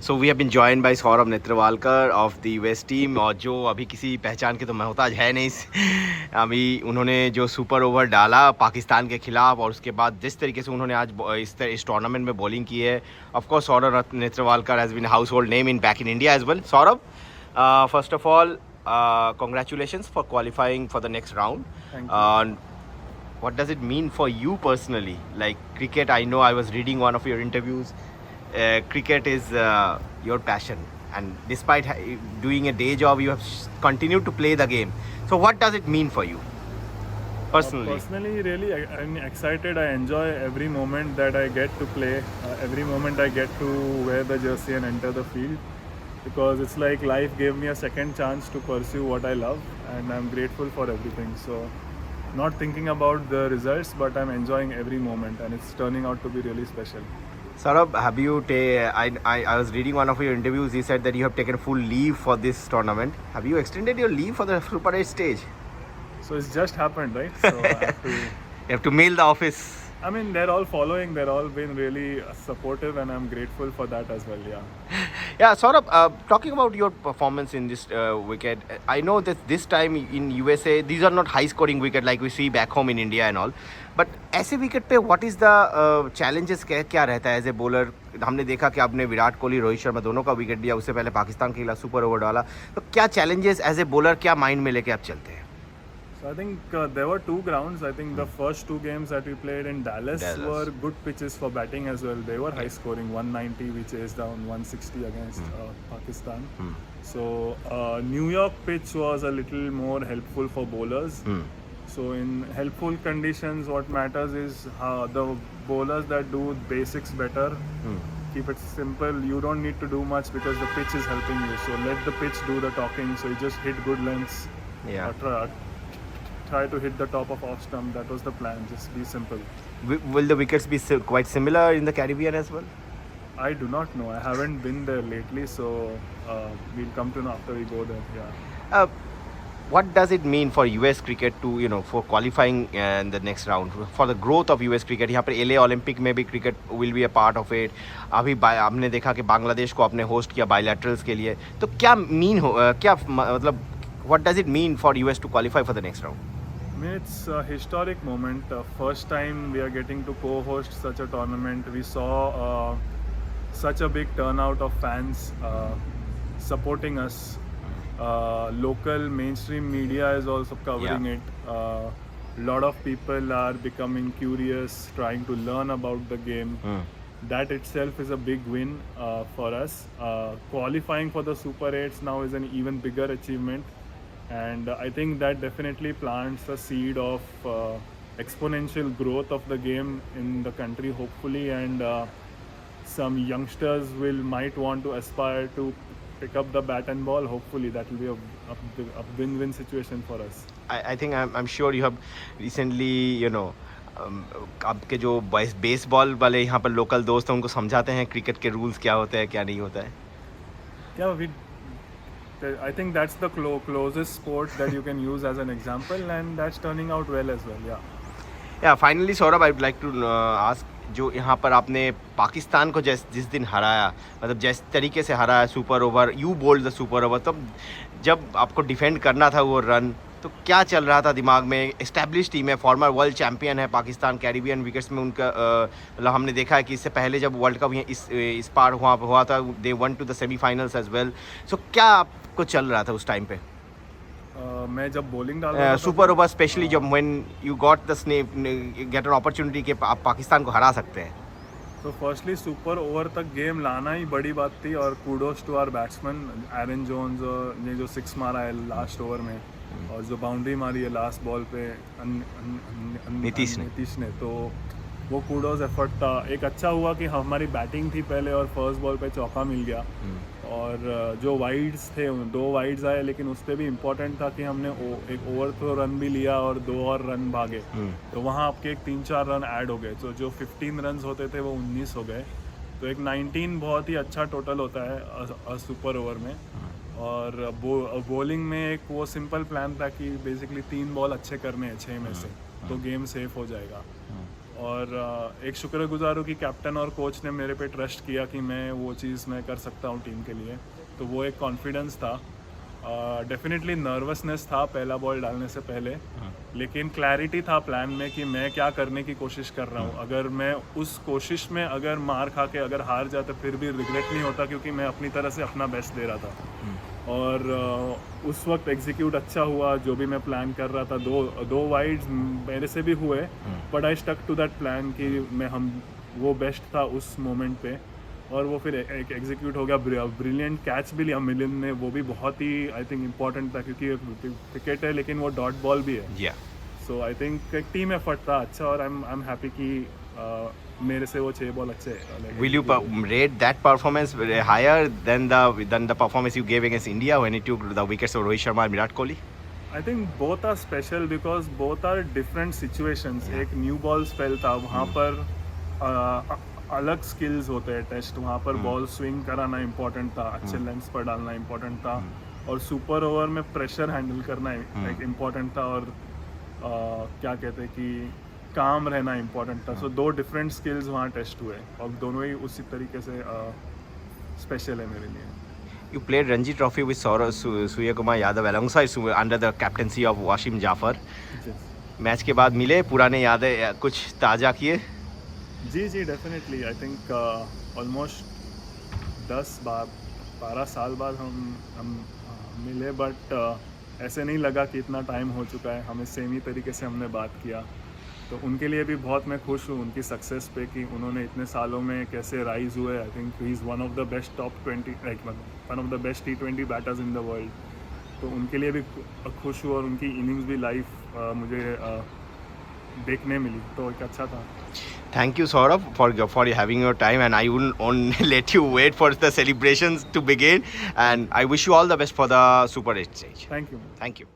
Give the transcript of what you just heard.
So we have been joined by Saurabh Netravalkar of the west team, और जो अभी किसी पहचान के तो मोहताज है नहीं। अभी उन्होंने जो सुपर ओवर डाला पाकिस्तान के खिलाफ, और उसके बाद जिस तरीके से उन्होंने आज इस टूर्नामेंट में बॉलिंग की है, of course Saurabh Netravalkar has been household name in back in India as well. Saurabh, first of all congratulations for qualifying for the next round. Thank you. What does it mean for you personally? Like cricket, I know I was reading one of your interviews. Cricket is your passion, and despite doing a day job, you have continued to play the game. So what does it mean for you personally? Personally, really, I'm excited. I enjoy every moment that I get to play, every moment I get to wear the jersey and enter the field, because it's like life gave me a second chance to pursue what I love, and I'm grateful for everything. So not thinking about the results, but I'm enjoying every moment, and it's turning out to be really special. Saurabh, have you I was reading one of your interviews. You said that you have taken full leave for this tournament. Have you extended your leave for the Super 8 stage? So it's just happened, right? So I have to You have to mail the office. I mean, they're all following, they're all been really supportive, and I'm grateful for that as well. Yeah, Saurabh, talking about your performance in this wicket, I know that this time in USA, these are not high-scoring wicket like we see back home in India and all. But ऐसे wicket पे what is the challenges क्या रहता है as a bowler? हमने देखा कि आपने विराट कोहली, रोहित शर्मा दोनों का विकेट लिया, उससे पहले पाकिस्तान के खिलाफ सुपर ओवर डाला, तो क्या challenges एज ए बॉलर, क्या माइंड में लेके आप चलते हैं? So I think there were two grounds. I think the first two games that we played in Dallas were good pitches for batting as well. They were high scoring, 190 we chased down, 160 against Pakistan. So New York pitch was a little more helpful for bowlers. So in helpful conditions, what matters is the bowlers that do basics better. Keep it simple. You don't need to do much because the pitch is helping you. So let the pitch do the talking. So you just hit good lengths. Try to hit the top of off stump. That was the plan. Just be simple. Will the wickets be quite similar in the Caribbean as well? I do not know. I haven't been there lately, so we'll come to know after we go there. Yeah. What does it mean for US cricket to, for qualifying in the next round, for the growth of US cricket? यहाँ पर LA Olympic में भी cricket will be a part of it. अभी हमने देखा कि बांग्लादेश को आपने होस्ट किया bilaterals के लिए, तो क्या क्या मतलब what does it mean for US to qualify for the next round? I mean, it's a historic moment. First time we are getting to co-host such a tournament. We saw such a big turnout of fans supporting us. Local mainstream media is also covering it. Lot of people are becoming curious, trying to learn about the game. That itself is a big win for us. Qualifying for the Super 8s now is an even bigger achievement. And I think that definitely plants a seed of exponential growth of the game in the country, hopefully, and some youngsters might want to aspire to pick up the bat and ball. Hopefully that will be a win-win situation for us. I think I'm sure you have recently, आपके जो baseball वाले यहाँ पर local दोस्त हैं, उनको समझाते हैं क्रिकेट के रूल्स क्या होते हैं, क्या नहीं होता है? I think that's the closest sport that you can use as an example, and that's turning out well as well. Yeah, finally Saurabh, I would like to ask, जो यहाँ पर आपने पाकिस्तान को जिस दिन हराया, मतलब जिस तरीके से हराया super over, you bowled the super over, तब जब आपको डिफेंड करना था वो रन, तो क्या चल रहा था दिमाग में? एस्टैब्लिश टीम है, फॉर्मर वर्ल्ड चैंपियन है पाकिस्तान, कैरिबियन विकेट्स में उनका मतलब हमने देखा है कि इससे पहले जब वर्ल्ड कप इस पार हुआ था, they won to the semifinals as well. So क्या आपको चल रहा था उस टाइम पे? मैं जब बॉलिंग डाल रहा था सुपर ओवर स्पेशली, जब when you got the get an opportunity कि आप पाकिस्तान को हरा सकते हैं. तो फर्स्टली सुपर ओवर तक गेम लाना ही बड़ी बात थी, और kudos to our batsman Aaron Jones ने जो 6 मारा है लास्ट ओवर में, और जो बाउंड्री मारी है लास्ट बॉल पे नीतीश ने, तो वो कूडोस एफर्ट था. एक अच्छा हुआ कि हमारी बैटिंग थी पहले, और फर्स्ट बॉल पे चौका मिल गया, और जो वाइड्स थे 2 वाइड्स आए, लेकिन उस पर भी इम्पोर्टेंट था कि हमने एक ओवर थ्रो रन भी लिया और 2 और रन भागे, तो वहाँ आपके एक 3-4 रन ऐड हो गए. तो जो 15 रन होते थे वो 19 हो गए, तो एक 19 बहुत ही अच्छा टोटल होता है सुपर ओवर में. और बॉलिंग में एक वो सिंपल प्लान था कि बेसिकली 3 बॉल अच्छे करने हैं 6 में से, तो गेम सेफ हो जाएगा. और एक शुक्रगुजार हूँ कि कैप्टन और कोच ने मेरे पे ट्रस्ट किया कि मैं वो चीज़ मैं कर सकता हूँ टीम के लिए, तो वो एक कॉन्फिडेंस था। डेफिनेटली नर्वसनेस था पहला बॉल डालने से पहले, लेकिन क्लैरिटी था प्लान में कि मैं क्या करने की कोशिश कर रहा हूँ। अगर मैं उस कोशिश में अगर मार खा के अगर हार जाता फिर भी रिग्रेट नहीं होता, क्योंकि मैं अपनी तरह से अपना बेस्ट दे रहा था। और उस वक्त एग्जीक्यूट अच्छा हुआ, जो भी मैं प्लान कर रहा था। दो वाइड्स मेरे से भी हुए, but I stuck to that plan कि वो बेस्ट था उस मोमेंट पे, और वो फिर एक एग्जीक्यूट हो गया। ब्रिलियंट कैच भी लिया मिलिंद ने, वो भी बहुत ही आई थिंक इम्पोर्टेंट था, क्योंकि क्रिकेट है लेकिन वो डॉट बॉल भी है। सो आई थिंक एक टीम एफर्ट था अच्छा, और आई एम हैप्पी कि मेरे से वो 6 बॉल अच्छे। Will you rate that performance higher than the performance you gave against India when you took the wickets of Rohit Sharma and Virat Kohli? I think both are special because both are different situations. एक new ball spell था, वहाँ पर अलग skills होते हैं test, वहाँ पर ball swing कराना इम्पोर्टेंट था, अच्छे लेंथ पर डालना इम्पोर्टेंट था, और सुपर ओवर में प्रेशर हैंडल करना एक इम्पोर्टेंट था, और क्या कहते हैं कि काम रहना इम्पोर्टेंट था। सो 2 डिफरेंट स्किल्स वहाँ टेस्ट हुए, और दोनों ही उसी तरीके से स्पेशल है मेरे लिए। You played Ranji Trophy with Surya Kumar Yadav alongside under the captaincy of Wasim Jafar. Match के बाद मिले, पुराने यादें कुछ ताज़ा किए? जी डेफिनेटली। आई थिंक ऑलमोस्ट 10-12 साल बाद हम मिले, बट ऐसे नहीं लगा कि इतना टाइम हो चुका है। हमें सेम ही तरीके से हमने बात किया, तो उनके लिए भी बहुत मैं खुश हूँ उनकी सक्सेस पे, कि उन्होंने इतने सालों में कैसे राइज हुए। I think he is one of the best top 20 one of the best T20 batters in the world, तो उनके लिए भी खुश हूँ, और उनकी इनिंग्स भी लाइव मुझे देखने मिली, तो एक अच्छा था। Thank you, Saurabh, for having your time, and I wouldn't only let you wait for the celebrations to begin. And I wish you all the best for the Super 8 stage. Thank you. Thank you.